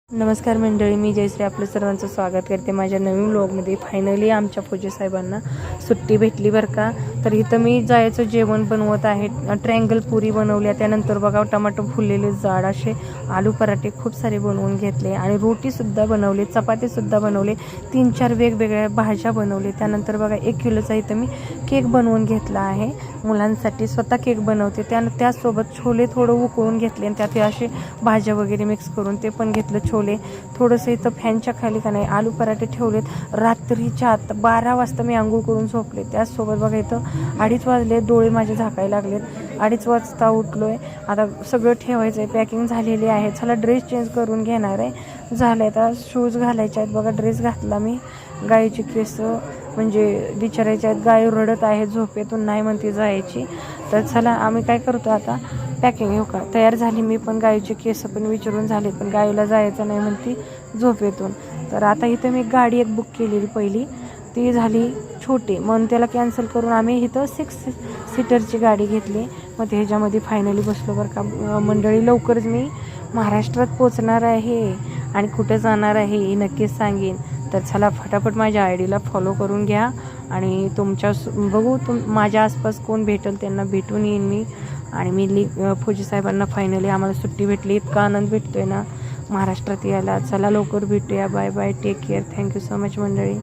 नमस्कार मंडळी, मी जयश्री आपलं सर्वांचं स्वागत करते माझ्या नवीन व्लॉगमध्ये. फायनली आमच्या फौजी साहेबांना सुट्टी भेटली बरं का. तर इथं मी जायचं जेवण बनवत आहे. ट्रँगल पुरी बनवल्या, त्यानंतर बघा टमाटो फुललेले जाड असे आलू पराठे खूप सारे बनवून घेतले आणि रोटीसुद्धा बनवले, चपातीसुद्धा बनवले, 3-4 वेगवेगळ्या भाज्या बनवले. त्यानंतर बघा 1 किलोचा इथं मी केक बनवून घेतला आहे मुलांसाठी. स्वतः केक बनवते. त्यासोबत छोले थोडं उकळून घेतले आणि त्यात असे भाज्या वगैरे मिक्स करून ते पण घेतलं. छोले थोडंसं इथं फॅनच्या खाली का नाही आलू पराठे ठेवलेत. रात्रीच्या 12 वाजता मी आंघोळ करून झोपले. त्याचसोबत बघा इथं 2:30 वाजले, डोळे माझे झाकायला लागलेत. 2:30 वाजता उठलोय. आता सगळं ठेवायचं आहे, पॅकिंग झालेली आहे. चला ड्रेस चेंज करून घेणार आहे. झालं आहे आता शूज घालायचे आहेत. बघा ड्रेस घातला मी. गायीची केस म्हणजे विचारायचे आहेत. गाय रडत आहे झोपेतून, नाही म्हणते जायची. तर चला आम्ही काय करतो आता, पॅकिंग येऊ का तयार झाली मी पण. गायीचे केस पण विचारून झाले, पण गायीला जायचं नाही म्हणती झोपेतून. तर आता इथं मी गाडी एक बुक केलेली पहिली, ती झाली छोटी म्हणून त्याला कॅन्सल करून आम्ही इथं 6 सीटरची गाडी घेतली. मग ह्याच्यामध्ये फायनली बसलो बरं का मंडळी. लवकरच मी महाराष्ट्रात पोचणार आहे आणि कुठं जाणार आहे हे नक्कीच सांगेन. तर चला फटाफट माझ्या आयडीला फॉलो करून घ्या आणि बघू माझ्या आसपास कोण भेटेल त्यांना भेटून येईन मी. आणि मी फौजी साहेबांना फायनली आम्हाला सुट्टी भेटली. इतका आनंद भेटतोय ना महाराष्ट्रात यायला. चला लवकर भेटूया. Bye bye, take care. Thank you so much मंडळी.